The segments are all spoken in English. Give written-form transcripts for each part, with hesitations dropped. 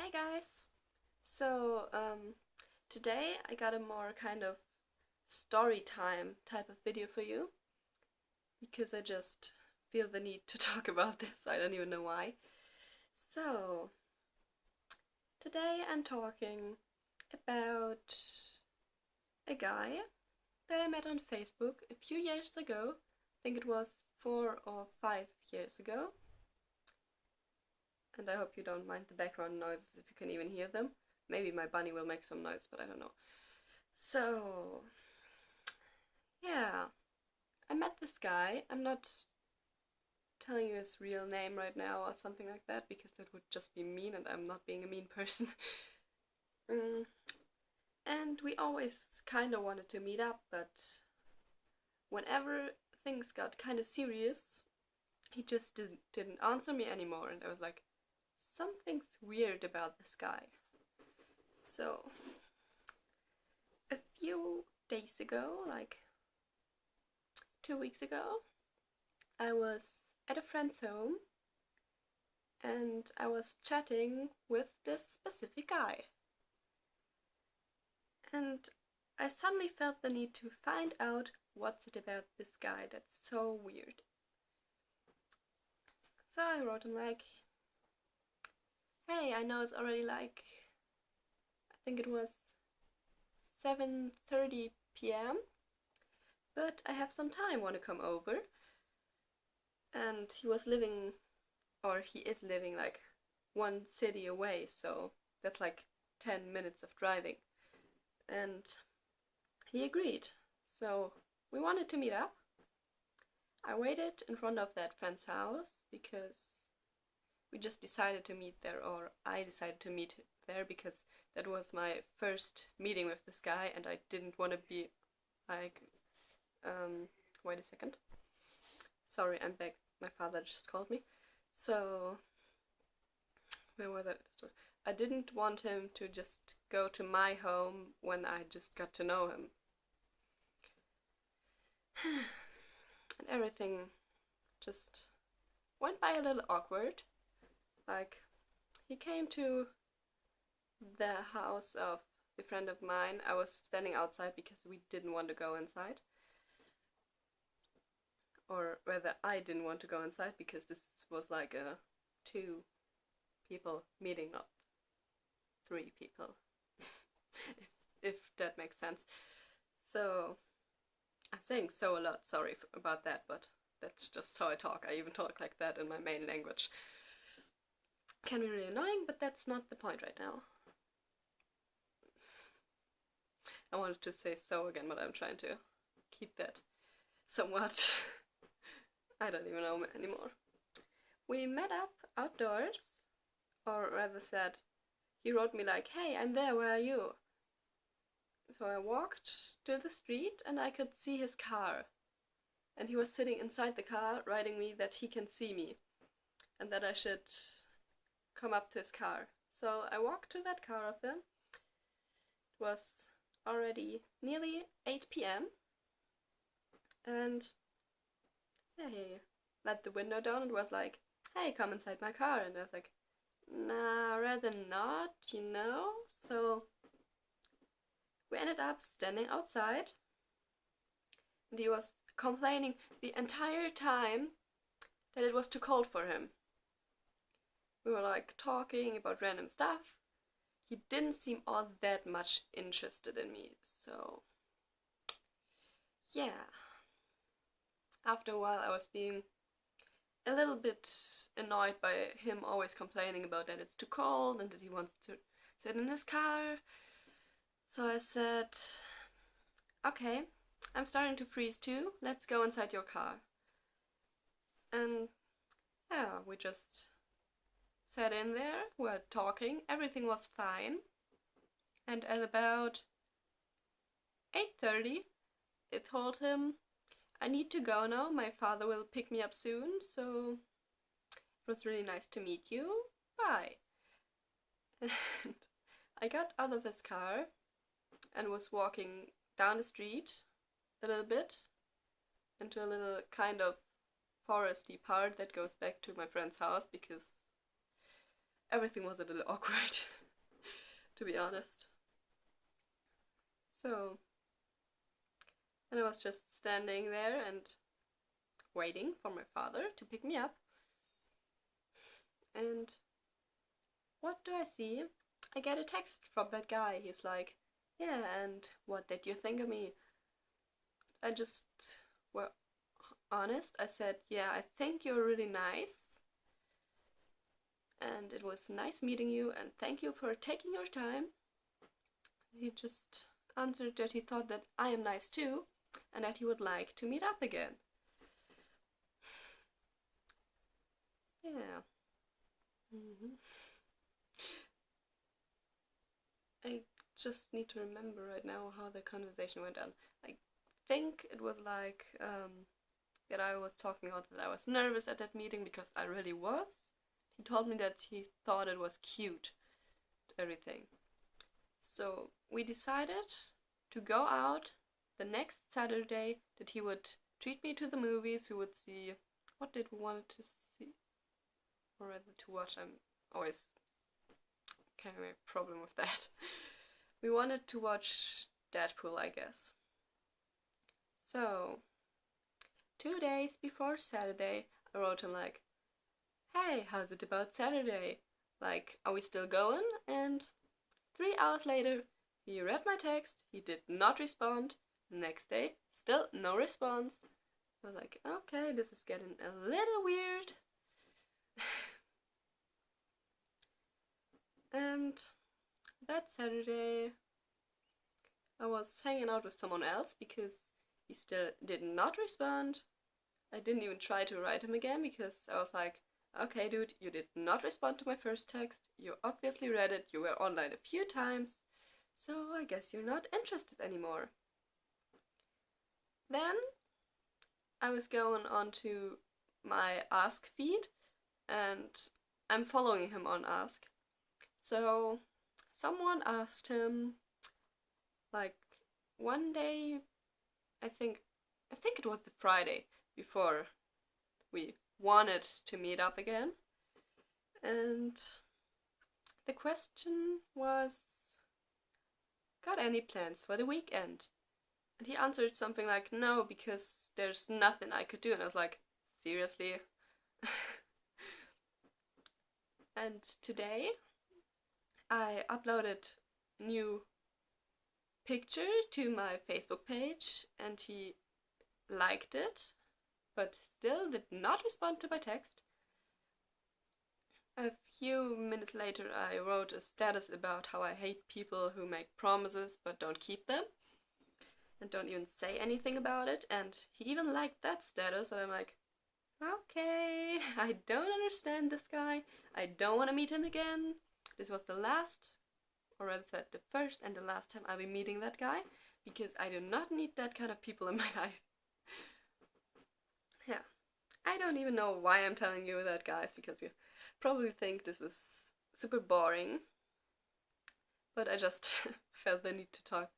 Hey guys! So, today I got a more kind of story time type of video for you because I just feel the need to talk about this. I don't even know why. So, today I'm talking about a guy that I met on Facebook a few years ago. I think it was 4 or 5 years ago. And I hope you don't mind the background noises if you can even hear them. Maybe my bunny will make some noise, but I don't know. So, yeah, I met this guy. I'm not telling you his real name right now or something like that because that would just be mean and I'm not being a mean person. mm. And we always kind of wanted to meet up, but whenever things got kind of serious, he just didn't answer me anymore. And I was like, something's weird about this guy. So, a few days ago, like 2 weeks ago, I was at a friend's home and I was chatting with this specific guy. And I suddenly felt the need to find out what's it about this guy that's so weird. So I wrote him like, hey, I know it's already like, I think it was 7:30 p.m., but I have some time, want to come over? And he was living, or he is living like one city away, so that's like 10 minutes of driving. And he agreed. So we wanted to meet up. I waited in front of that friend's house because we just decided to meet there, or I decided to meet there because that was my first meeting with this guy and I didn't want to be like, wait a second. Sorry, I'm back. My father just called me. So, where was I? I didn't want him to just go to my home when I just got to know him. And everything just went by a little awkward. Like, he came to the house of a friend of mine. I was standing outside because we didn't want to go inside. Or rather, I didn't want to go inside because this was like a 2 people meeting, not 3 people. if that makes sense. So, I'm saying so a lot, sorry about that, but that's just how I talk. I even talk like that in my main language. Can be really annoying, but that's not the point right now. I wanted to say so again, but I'm trying to keep that somewhat. I don't even know anymore. We met up outdoors, or rather said, he wrote me like, hey, I'm there, where are you? So I walked to the street and I could see his car. And he was sitting inside the car, writing me that he can see me and that I should come up to his car. So I walked to that car of him. It was already nearly 8 p.m. And yeah, he let the window down and was like, hey, come inside my car. And I was like, nah, rather not, you know? So we ended up standing outside and he was complaining the entire time that it was too cold for him. We were like talking about random stuff. He didn't seem all that much interested in me, so yeah. After a while I was being a little bit annoyed by him always complaining about that it's too cold and that he wants to sit in his car. So I said, okay, I'm starting to freeze too, let's go inside your car. And yeah, we just sat in there, were talking, everything was fine. And at about 8:30, I told him, I need to go now, my father will pick me up soon, so it was really nice to meet you, bye. And I got out of his car and was walking down the street a little bit into a little kind of foresty part that goes back to my friend's house because everything was a little awkward, to be honest. So, then I was just standing there and waiting for my father to pick me up. And what do I see? I get a text from that guy. He's like, yeah, and what did you think of me? I just, well, honest. I said, yeah, I think you're really nice. And it was nice meeting you, and thank you for taking your time. He just answered that he thought that I am nice too, and that he would like to meet up again. Yeah. I just need to remember right now how the conversation went on. I think it was like that I was talking about that I was nervous at that meeting because I really was. He told me that he thought it was cute, everything. So we decided to go out the next Saturday, that he would treat me to the movies. We would see, what did we want to see? Or rather to watch. I'm always having a problem with that. We wanted to watch Deadpool, I guess. So, 2 days before Saturday, I wrote him like, hey, how's it about Saturday? Like, are we still going? And 3 hours later, he read my text, he did not respond. Next day, still no response. I was like, okay, this is getting a little weird. And that Saturday, I was hanging out with someone else because he still did not respond. I didn't even try to write him again because I was like, okay, dude, you did not respond to my first text. You obviously read it. You were online a few times. So I guess you're not interested anymore. Then I was going on to my Ask feed and I'm following him on Ask. So someone asked him, like, one day, I think it was the Friday before we wanted to meet up again. And the question was, got any plans for the weekend? And he answered something like, no, because there's nothing I could do. And I was like, seriously? And today I uploaded a new picture to my Facebook page and he liked it, but still did not respond to my text. A few minutes later I wrote a status about how I hate people who make promises but don't keep them and don't even say anything about it, and he even liked that status, and I'm like, okay, I don't understand this guy, I don't want to meet him again. This was the last, or rather said the first and the last time I'll be meeting that guy, because I do not need that kind of people in my life. Yeah, I don't even know why I'm telling you that, guys, because you probably think this is super boring, but I just felt the need to talk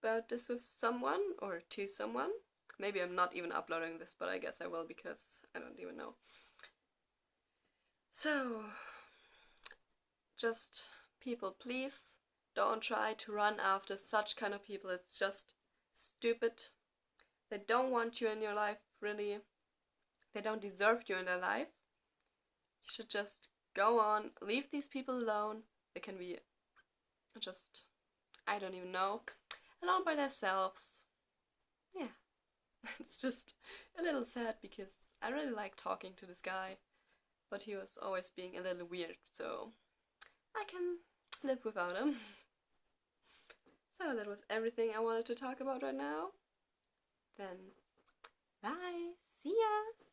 about this with someone, or to someone. Maybe I'm not even uploading this, but I guess I will because I don't even know. So, just people, please don't try to run after such kind of people. It's just stupid. They don't want you in your life, really. They don't deserve you in their life. You should just go on, leave these people alone. They can be just, I don't even know, alone by themselves. Yeah. It's just a little sad because I really like talking to this guy, but he was always being a little weird, so I can live without him. So that was everything I wanted to talk about right now. Then, bye, see ya!